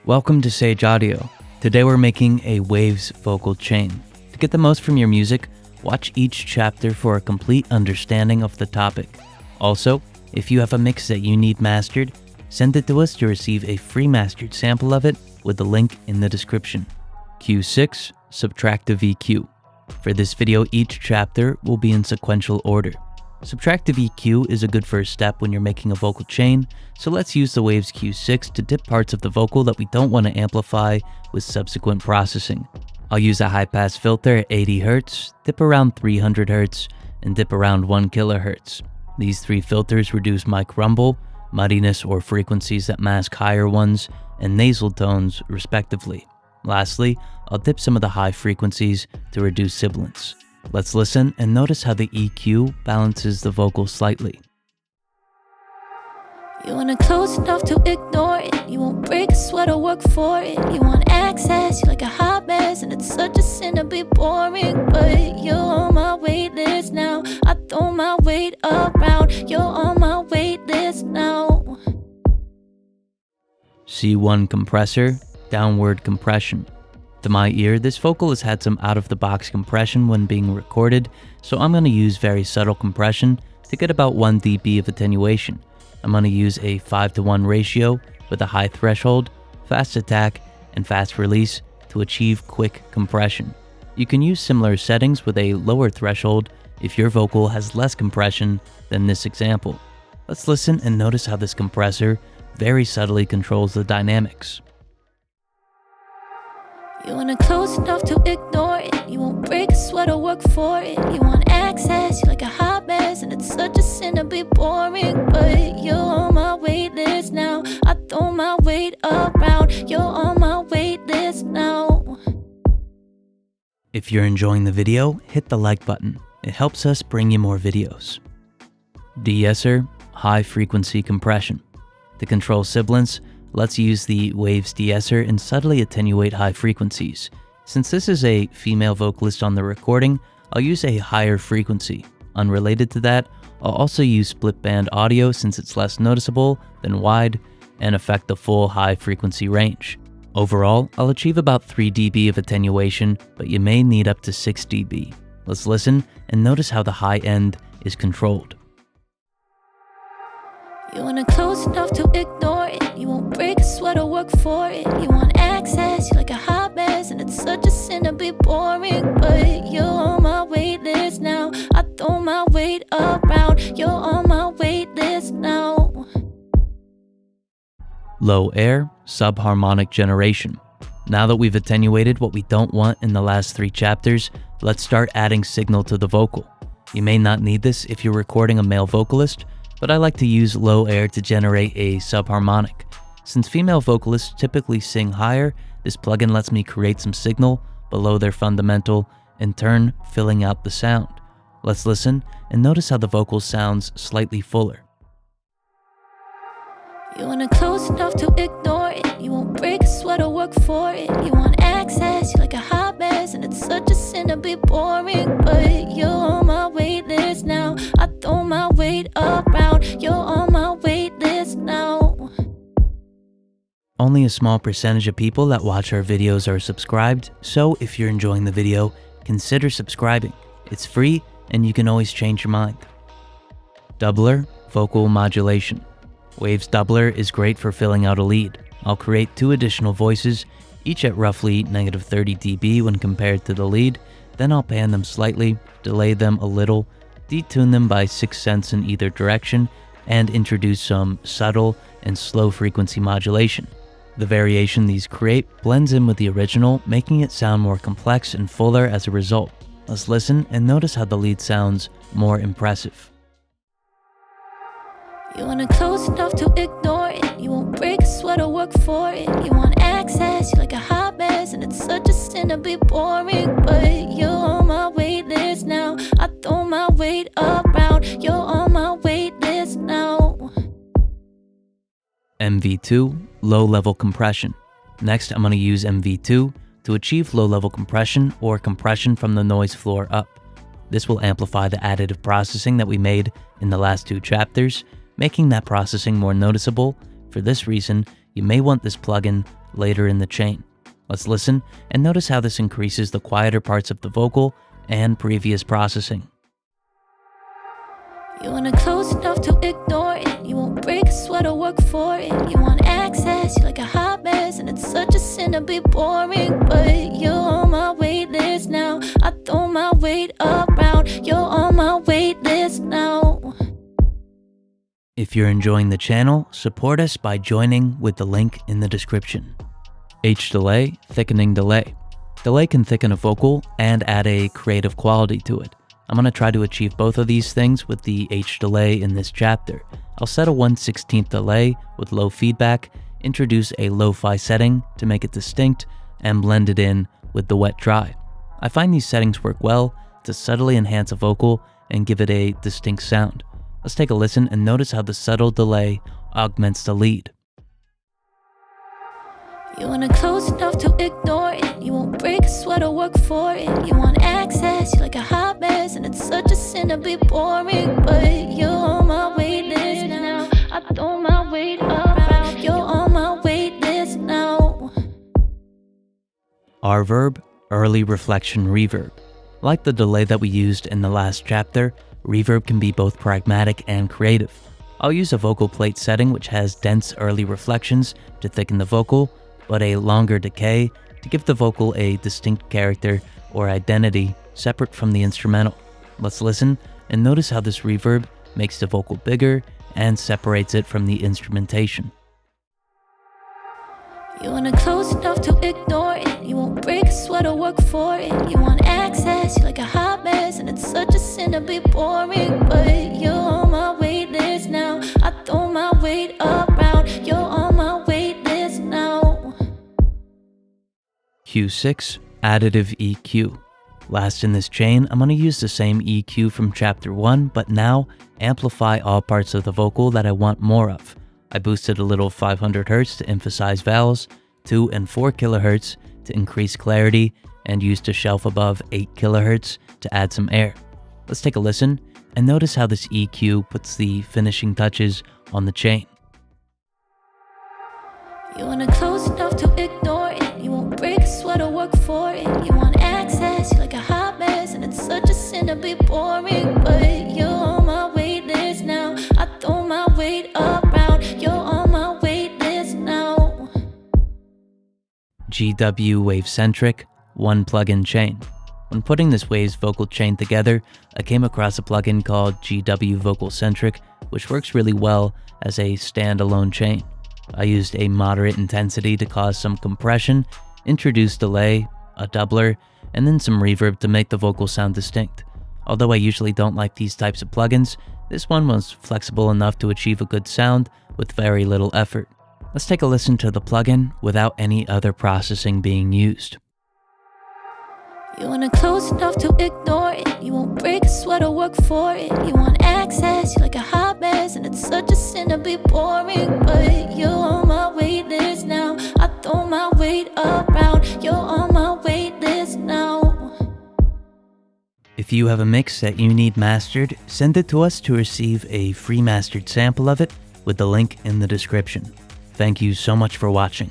Welcome to Sage Audio. Today we're making a Waves vocal chain. To get the most from your music, watch each chapter for a complete understanding of the topic. Also, if you have a mix that you need mastered, send it to us to receive a free mastered sample of it with the link in the description. Q6, subtract a VQ. For this video, each chapter will be in sequential order. Subtractive EQ is a good first step when you're making a vocal chain, so let's use the Waves Q6 to dip parts of the vocal that we don't want to amplify with subsequent processing. I'll use a high-pass filter at 80 Hz, dip around 300 Hz, and dip around 1 kHz. These three filters reduce mic rumble, muddiness or frequencies that mask higher ones, and nasal tones respectively. Lastly, I'll dip some of the high frequencies to reduce sibilance. Let's listen and notice how the EQ balances the vocal slightly. You wanna close enough to ignore it. You won't break a sweat or work for it. You want access, you're like a hot mess, and it's such a sin to be boring. But you're on my wait list now. I throw my weight around. You're on my wait list now. C1 compressor, downward compression. To my ear, this vocal has had some out-of-the-box compression when being recorded, so I'm going to use very subtle compression to get about 1 dB of attenuation. I'm going to use a 5:1 ratio with a high threshold, fast attack, and fast release to achieve quick compression. You can use similar settings with a lower threshold if your vocal has less compression than this example. Let's listen and notice how this compressor very subtly controls the dynamics. You wanna close enough to ignore it. You won't break a sweat or work for it. You want access, you're like a hot mess, and it's such a sin to be boring. But you're on my wait list now. I throw my weight around. You're on my wait list now. If you're enjoying the video, hit the like button. It helps us bring you more videos. De-esser, high frequency compression. To control sibilance, let's use the Waves de-esser and subtly attenuate high frequencies. Since this is a female vocalist on the recording, I'll use a higher frequency. Unrelated to that, I'll also use split band audio since it's less noticeable than wide and affect the full high frequency range. Overall, I'll achieve about 3 dB of attenuation, but you may need up to 6 dB. Let's listen and notice how the high end is controlled. You wanna close enough to ignore it. You won't break a sweat or work for it. You want access, you're like a hot mess, and it's such a sin to be boring. But you're on my wait list now. I throw my weight around. You're on my wait list now. Low air, subharmonic generation. Now that we've attenuated what we don't want in the last 3 chapters, let's start adding signal to the vocal. You may not need this if you're recording a male vocalist, but I like to use low air to generate a subharmonic. Since female vocalists typically sing higher, this plugin lets me create some signal below their fundamental, in turn filling out the sound. Let's listen and notice how the vocal sounds slightly fuller. You wanna close enough to ignore it. You won't break a sweat or work for it. You want access, you're like a hot mess, and it's such a sin to be boring. But you're on my wait list now. I throw my weight around. You're on my wait list now. Only a small percentage of people that watch our videos are subscribed, so if you're enjoying the video, consider subscribing. It's free and you can always change your mind. Doubler, vocal modulation. Waves doubler is great for filling out a lead. I'll create 2 additional voices, each at roughly -30 dB when compared to the lead, then I'll pan them slightly, delay them a little, detune them by 6 cents in either direction, and introduce some subtle and slow frequency modulation. The variation these create blends in with the original, making it sound more complex and fuller as a result. Let's listen and notice how the lead sounds more impressive. You wanna close enough to ignore it. You won't break a sweat or work for it. You want access, you're like a hot mess, and it's such a sin to be boring. But you're on my wait list now. I throw my weight around. You're on my wait list now. MV2, low-level compression. Next, I'm going to use MV2 to achieve low-level compression or compression from the noise floor up. This will amplify the additive processing that we made in the last 2 chapters, making that processing more noticeable. For this reason, you may want this plugin later in the chain. Let's listen and notice how this increases the quieter parts of the vocal and previous processing. You wanna close enough to ignore it. You won't break a sweat or work for it. You want access, you're like a hot mess, and it's such a sin to be boring. But you're on my wait list now. I throw my weight around. You're on my wait list now. If you're enjoying the channel, support us by joining with the link in the description. H-delay, thickening delay. Delay can thicken a vocal and add a creative quality to it. I'm going to try to achieve both of these things with the H-delay in this chapter. I'll set a 1/16 delay with low feedback, introduce a lo-fi setting to make it distinct, and blend it in with the wet-dry. I find these settings work well to subtly enhance a vocal and give it a distinct sound. Let's take a listen and notice how the subtle delay augments the lead. You wanna close enough to ignore it. You won't break a sweat or work for it. You want access, you're like a hot mess, and it's such a sin to be boring. But you're on my wait list now. I throw my weight around. You're on my wait list now. Our verb, early reflection reverb. Like the delay that we used in the last chapter, reverb can be both pragmatic and creative. I'll use a vocal plate setting which has dense early reflections to thicken the vocal, but a longer decay to give the vocal a distinct character or identity separate from the instrumental. Let's listen and notice how this reverb makes the vocal bigger and separates it from the instrumentation. You wanna close enough to ignore it. You won't break a sweat or work for it. You want access, you're like a hot mess, and it's such a sin to be boring. But you're on my wait list now. I throw my weight around. You're on my wait list now. Q6, additive EQ. Last in this chain, I'm going to use the same EQ from chapter 1, but now amplify all parts of the vocal that I want more of. I boosted a little 500 Hz to emphasize vowels, 2 and 4 kHz to increase clarity, and used a shelf above 8 kHz to add some air. Let's take a listen and notice how this EQ puts the finishing touches on the chain. You wanna close enough to ignore it. You won't break a sweat or work for it. You want access, you're like a hot mess, and it's such a sin to be boring. But you're on my wait list now. I throw my weight around. You're on my wait list now. GW Wavecentric, one plugin chain. When putting this Waves vocal chain together, I came across a plugin called GW Vocalcentric, which works really well as a standalone chain. I used a moderate intensity to cause some compression, introduced delay, a doubler, and then some reverb to make the vocal sound distinct. Although I usually don't like these types of plugins, this one was flexible enough to achieve a good sound with very little effort. Let's take a listen to the plugin without any other processing being used. You wanna close enough to ignore it. You won't break a sweat or work for it. You want access, you're like a hot mess, and it's such a sin to be boring. But you're on my wait list now. I throw my weight around. You're on my wait list now. If you have a mix that you need mastered, send it to us to receive a free mastered sample of it with the link in the description. Thank you so much for watching.